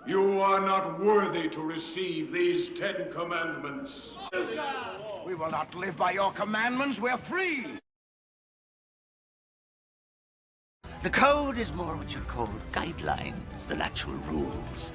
You are not worthy to receive these 10 commandments. We will not live by your commandments. We're free. The code is more what you'd call guidelines than actual rules.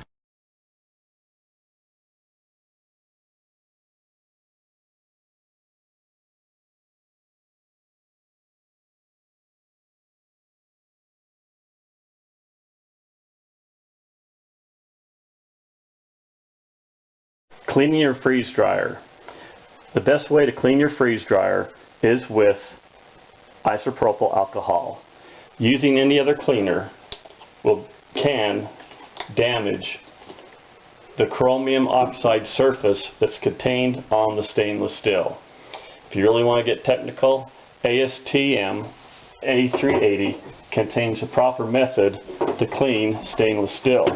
Cleaning your freeze dryer. The best way to clean your freeze dryer is with isopropyl alcohol. Using any other cleaner can damage the chromium oxide surface that's contained on the stainless steel. If you really want to get technical, ASTM A380 contains a proper method to clean stainless steel.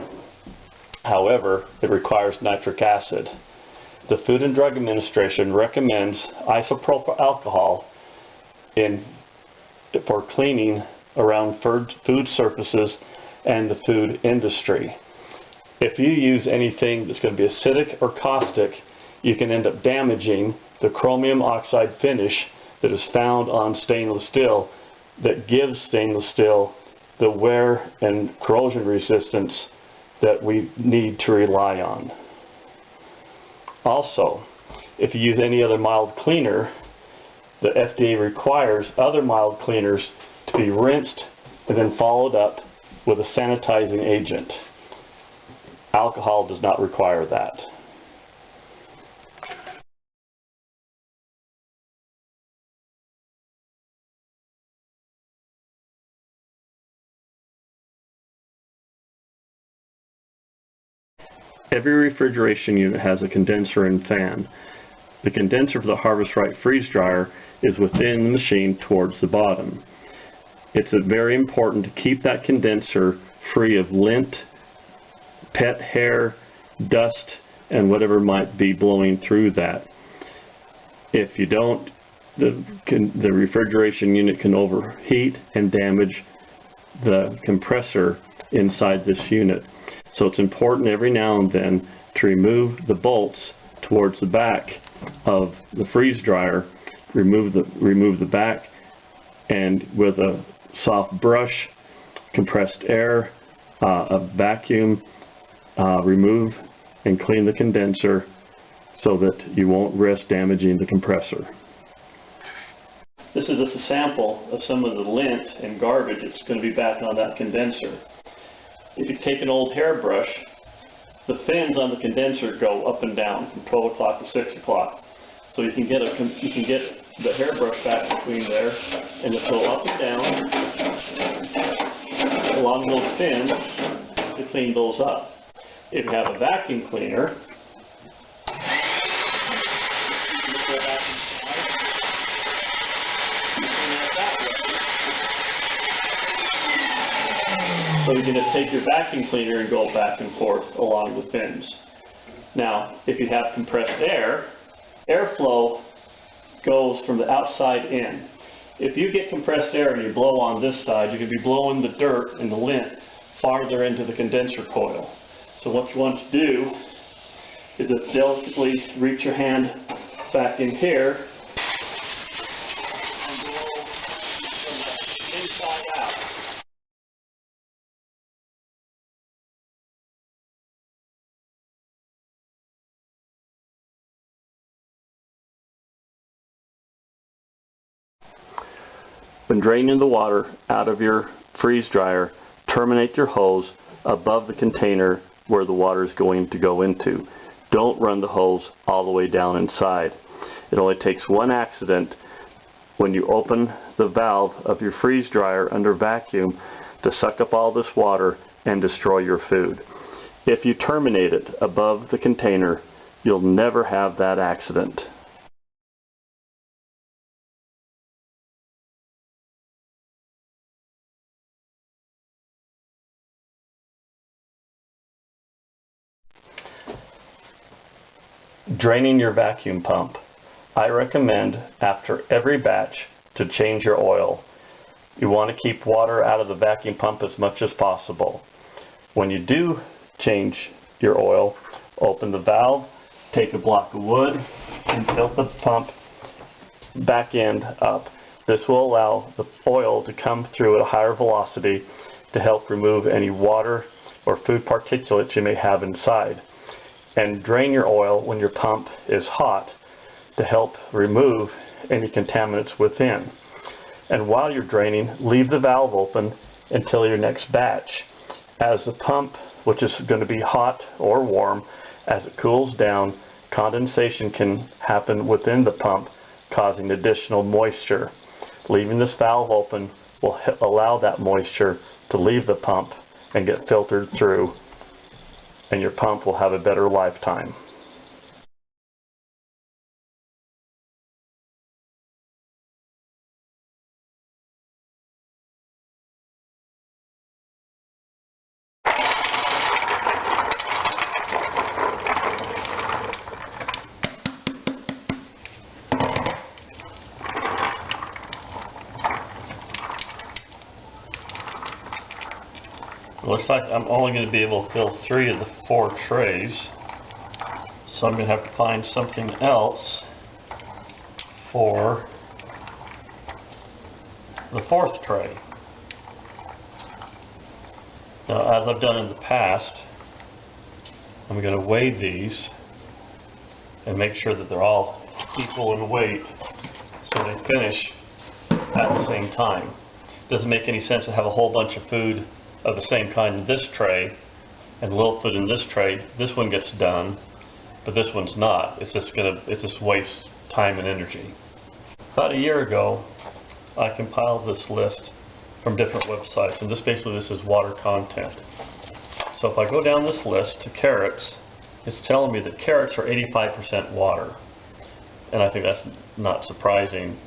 However, it requires nitric acid. The Food and Drug Administration recommends isopropyl alcohol for cleaning around food surfaces and the food industry. If you use anything that's going to be acidic or caustic, you can end up damaging the chromium oxide finish that is found on stainless steel that gives stainless steel the wear and corrosion resistance that we need to rely on. Also, if you use any other mild cleaner, the FDA requires other mild cleaners to be rinsed and then followed up with a sanitizing agent. Alcohol does not require that. Every refrigeration unit has a condenser and fan. The condenser for the Harvest Right freeze dryer is within the machine towards the bottom. It's very important to keep that condenser free of lint, pet hair, dust, and whatever might be blowing through that. If you don't, the refrigeration unit can overheat and damage the compressor inside this unit. So it's important every now and then to remove the bolts towards the back of the freeze dryer, remove the back, and with a soft brush, compressed air, a vacuum, remove and clean the condenser so that you won't risk damaging the compressor. This is just a sample of some of the lint and garbage that's going to be back on that condenser. If you take an old hairbrush, the fins on the condenser go up and down from 12 o'clock to 6 o'clock. So you can get the hairbrush back between there, and it'll go up and down along those fins to clean those up. If you have a vacuum cleaner, so you can just take your vacuum cleaner and go back and forth along the fins. Now, if you have compressed air, airflow goes from the outside in. If you get compressed air and you blow on this side, you can be blowing the dirt and the lint farther into the condenser coil. So what you want to do is just delicately reach your hand back in here and blow from the inside out. When draining the water out of your freeze dryer, terminate your hose above the container where the water is going to go into. Don't run the hose all the way down inside. It only takes one accident when you open the valve of your freeze dryer under vacuum to suck up all this water and destroy your food. If you terminate it above the container, you'll never have that accident. Draining your vacuum pump. I recommend after every batch to change your oil. You want to keep water out of the vacuum pump as much as possible. When you do change your oil, open the valve, take a block of wood, and tilt the pump back end up. This will allow the oil to come through at a higher velocity to help remove any water or food particulates you may have inside. And drain your oil when your pump is hot to help remove any contaminants within. And while you're draining, leave the valve open until your next batch. As the pump, which is going to be hot or warm, as it cools down, condensation can happen within the pump, causing additional moisture. Leaving this valve open will allow that moisture to leave the pump and get filtered through, and your pump will have a better lifetime. Looks like I'm only going to be able to fill 3 of the 4 trays, so I'm going to have to find something else for the 4th tray. Now, as I've done in the past, I'm going to weigh these and make sure that they're all equal in weight so they finish at the same time. It doesn't make any sense to have a whole bunch of food of the same kind in this tray and a little food in this tray. This one gets done, but this one's not. It's just waste time and energy. About a year ago, I compiled this list from different websites, and this is water content. So if I go down this list to carrots, it's telling me that carrots are 85% water, and I think that's not surprising.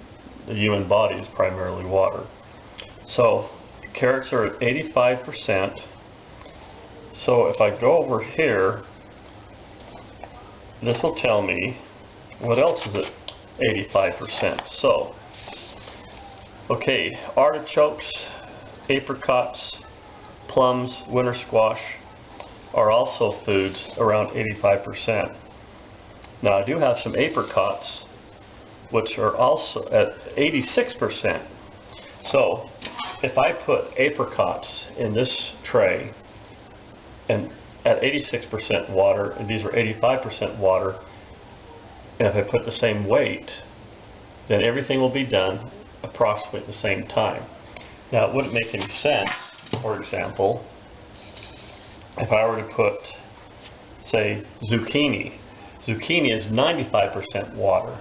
The human body is primarily water. So carrots are at 85%. So if I go over here, this will tell me what else is at 85%. So, okay, artichokes, apricots, plums, winter squash are also foods around 85%. Now I do have some apricots which are also at 86%. So if I put apricots in this tray and at 86% water, and these are 85% water, and if I put the same weight, then everything will be done approximately at the same time. Now it wouldn't make any sense, for example, if I were to put, say, zucchini. Zucchini is 95% water.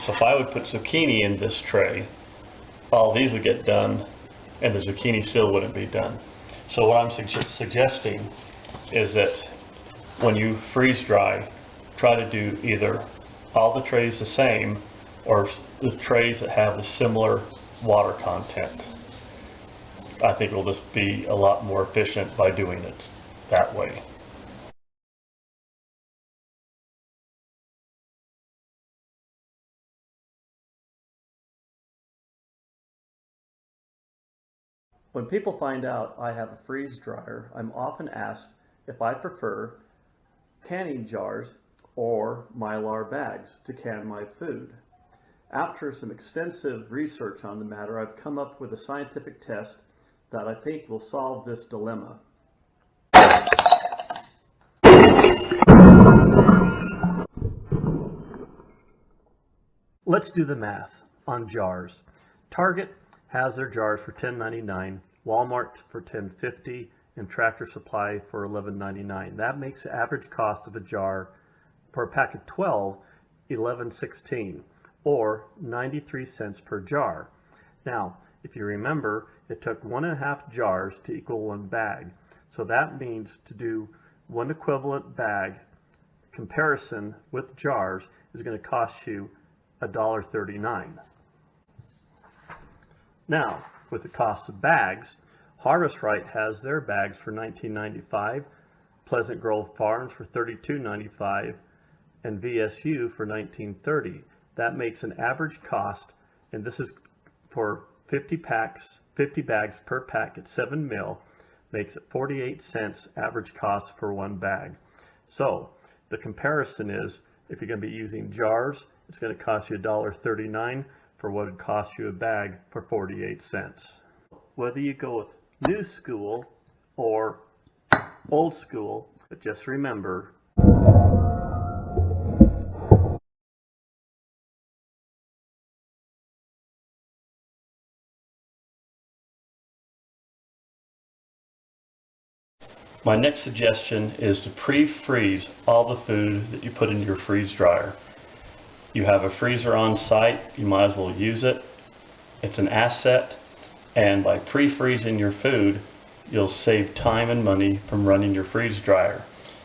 So if I would put zucchini in this tray, all these would get done and the zucchini still wouldn't be done. So what I'm suggesting is that when you freeze dry, try to do either all the trays the same or the trays that have the similar water content. I think it'll just be a lot more efficient by doing it that way. When people find out I have a freeze dryer, I'm often asked if I prefer canning jars or Mylar bags to can my food. After some extensive research on the matter, I've come up with a scientific test that I think will solve this dilemma. Let's do the math on jars. Target has their jars for $10.99, Walmart for $10.50, and Tractor Supply for $11.99. That makes the average cost of a jar for a pack of 12, $11.16, or 93 cents per jar. Now, if you remember, it took 1.5 jars to equal 1 bag. So that means to do one equivalent bag comparison with jars is going to cost you $1.39. Now, with the cost of bags, Harvest Right has their bags for $19.95, Pleasant Grove Farms for $32.95, and VSU for $19.30. That makes an average cost, and this is for 50 bags per pack at 7 mil, makes it 48 cents average cost for 1 bag. So the comparison is, if you're going to be using jars, it's going to cost you $1.39 for what would cost you a bag for 48 cents. Whether you go with new school or old school, but just remember, my next suggestion is to pre-freeze all the food that you put into your freeze dryer. You have a freezer on site, you might as well use it. It's an asset, and by pre-freezing your food, you'll save time and money from running your freeze dryer.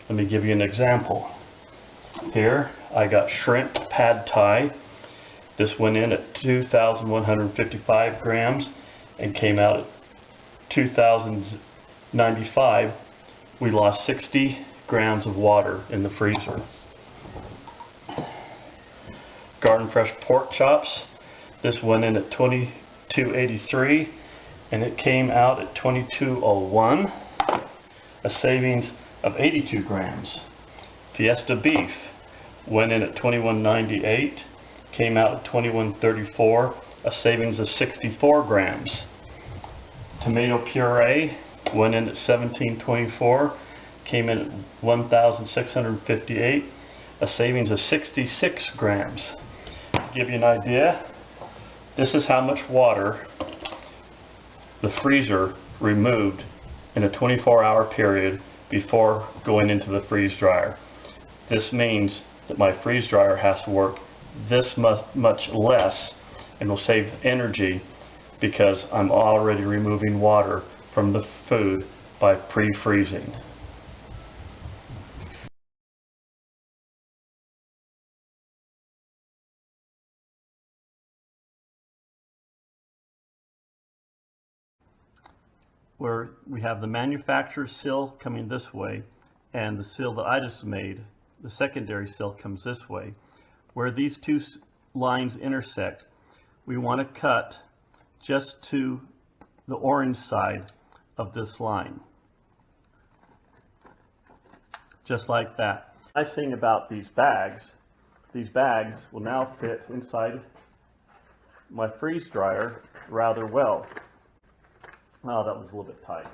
Let me give you an example. Here I got shrimp pad thai. This went in at 2,155 grams and came out at 2,095. We lost 60 grams of water in the freezer. Garden fresh pork chops. This went in at 2283 and it came out at 2201, a savings of 82 grams. Fiesta beef went in at 2198, came out at 2134, a savings of 64 grams. Tomato puree went in at 1724, came in at 1,658, a savings of 66 grams. To give you an idea, this is how much water the freezer removed in a 24-hour period before going into the freeze dryer. This means that my freeze dryer has to work this much less and will save energy because I'm already removing water from the food by pre-freezing. Where we have the manufacturer's seal coming this way and the seal that I just made, the secondary seal comes this way. Where these two lines intersect, we want to cut just to the orange side of this line. Just like that. Nice thing about these bags will now fit inside my freeze dryer rather well. Oh, that was a little bit tight.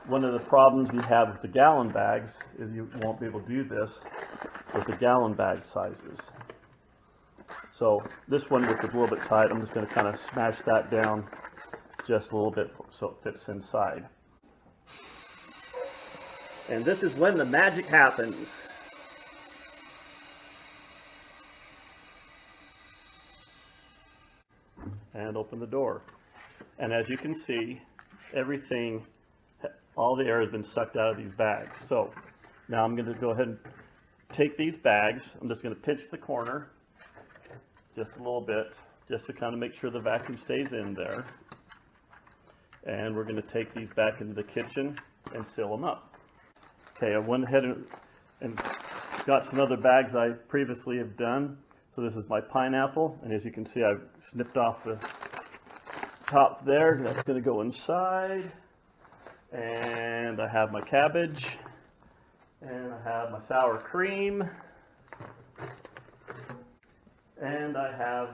One of the problems you have with the gallon bags is you won't be able to do this with the gallon bag sizes. So this one was a little bit tight. I'm just going to kind of smash that down just a little bit so it fits inside. And this is when the magic happens. And open the door. And as you can see, everything, all the air has been sucked out of these bags. So now I'm going to go ahead and take these bags. I'm just going to pinch the corner just a little bit, just to kind of make sure the vacuum stays in there. And we're going to take these back into the kitchen and seal them up. Okay, I went ahead and got some other bags I previously have done. So this is my pineapple, and as you can see, I've snipped off the top there. That's going to go inside. And I have my cabbage, and I have my sour cream, and I have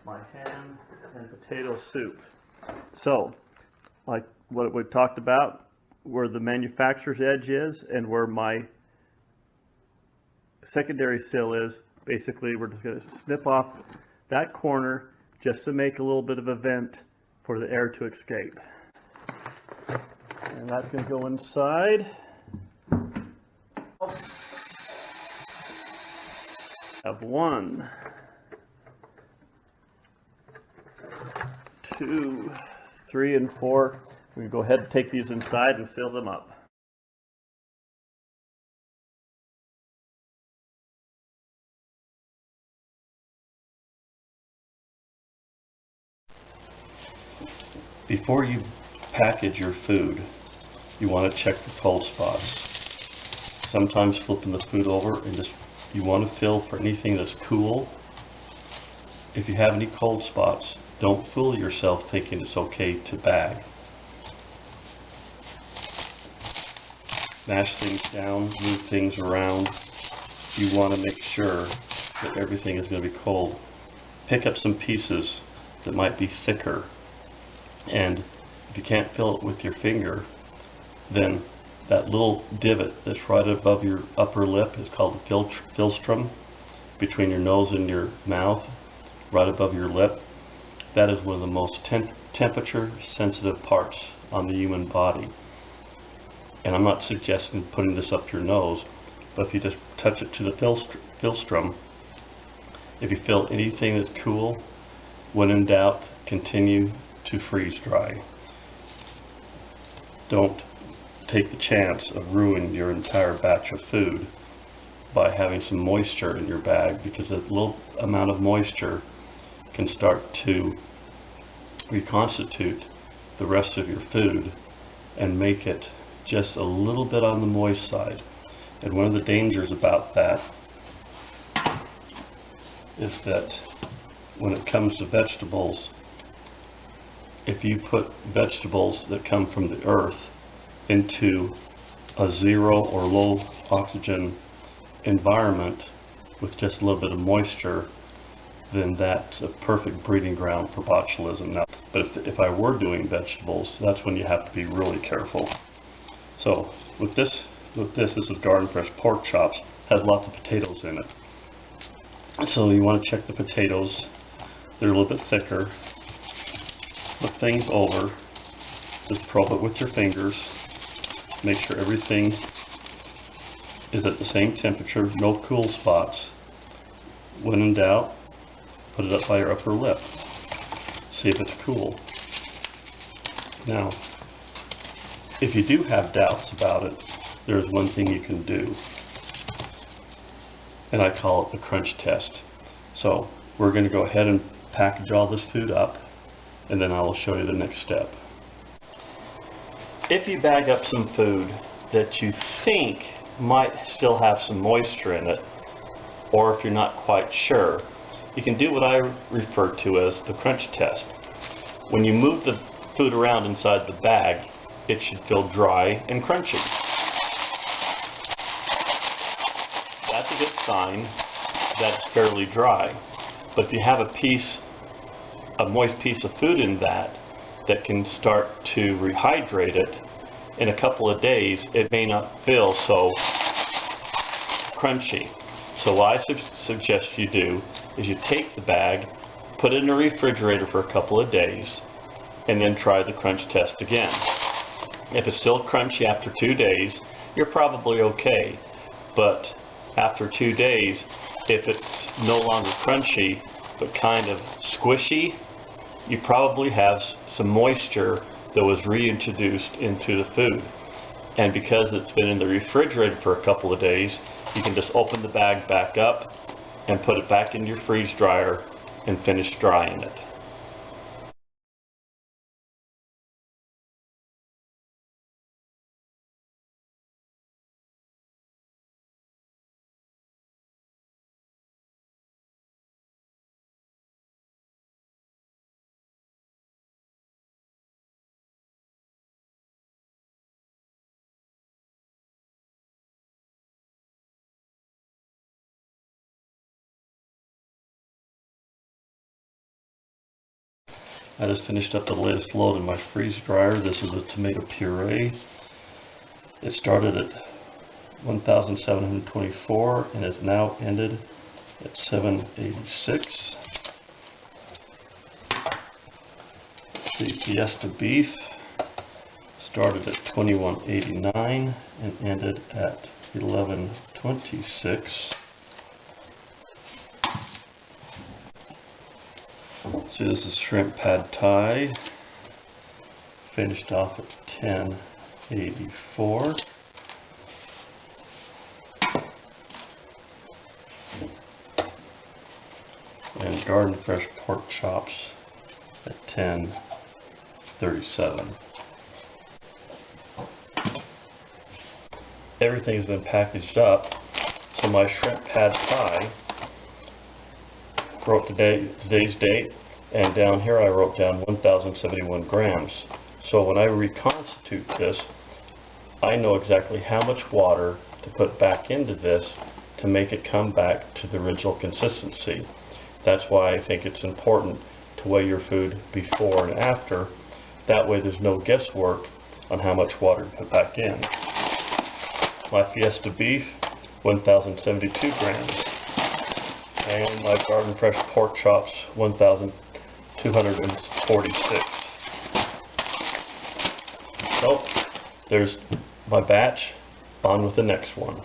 my ham and potato soup. So, like what we talked about, where the manufacturer's edge is and where my secondary seal is, basically we're just going to snip off that corner just to make a little bit of a vent for the air to escape. And that's going to go inside. Have 1, 2, 3, and 4. We can go ahead and take these inside and seal them up. Before you package your food, you want to check the cold spots. Sometimes flipping the food over and just you want to feel for anything that's cool. If you have any cold spots, don't fool yourself thinking it's okay to bag. mash things down, move things around. You want to make sure that everything is going to be cold. Pick up some pieces that might be thicker, and if you can't feel it with your finger, then that little divot that's right above your upper lip is called the filstrum, between your nose and your mouth, right above your lip. That is one of the most temperature sensitive parts on the human body. And I'm not suggesting putting this up your nose, but if you just touch it to the filstrum, if you feel anything that's cool, when in doubt, continue to freeze dry. Don't take the chance of ruining your entire batch of food by having some moisture in your bag, because a little amount of moisture can start to reconstitute the rest of your food and make it just a little bit on the moist side. And one of the dangers about that is that when it comes to vegetables, if you put vegetables that come from the earth into a zero or low oxygen environment with just a little bit of moisture, then that's a perfect breeding ground for botulism. Now, but if I were doing vegetables, that's when you have to be really careful. So with this is garden fresh pork chops. Has lots of potatoes in it. So you want to check the potatoes. They're a little bit thicker. Flip things over. Just probe it with your fingers. Make sure everything is at the same temperature, no cool spots. When in doubt, put it up by your upper lip. See if it's cool. Now, if you do have doubts about it, there's one thing you can do, and I call it the crunch test. So we're going to go ahead and package all this food up, and then I will show you the next step. If you bag up some food that you think might still have some moisture in it, or if you're not quite sure, you can do what I refer to as the crunch test. When you move the food around inside the bag, it should feel dry and crunchy. That's a good sign that it's fairly dry. But if you have a moist piece of food in that can start to rehydrate it, in a couple of days it may not feel so crunchy. So what I suggest you do is you take the bag, put it in the refrigerator for a couple of days, and then try the crunch test again. If it's still crunchy after 2 days, you're probably okay. But after 2 days, if it's no longer crunchy but kind of squishy, you probably have some moisture that was reintroduced into the food. And because it's been in the refrigerator for a couple of days, you can just open the bag back up and put it back in your freeze dryer and finish drying it. I just finished up the latest load in my freeze dryer. This is a tomato puree. It started at 1,724 and is now ended at 786. The Fiesta beef started at 2189 and ended at 1126. See, this is shrimp pad thai, finished off at 1084. And garden fresh pork chops at 1037. Everything's been packaged up, so my shrimp pad thai, wrote today's date, and down here I wrote down 1,071 grams. So when I reconstitute this, I know exactly how much water to put back into this to make it come back to the original consistency. That's why I think it's important to weigh your food before and after. That way there's no guesswork on how much water to put back in. My Fiesta beef, 1,072 grams. And my Garden Fresh pork chops, 1,246. So, there's my batch, on with the next one.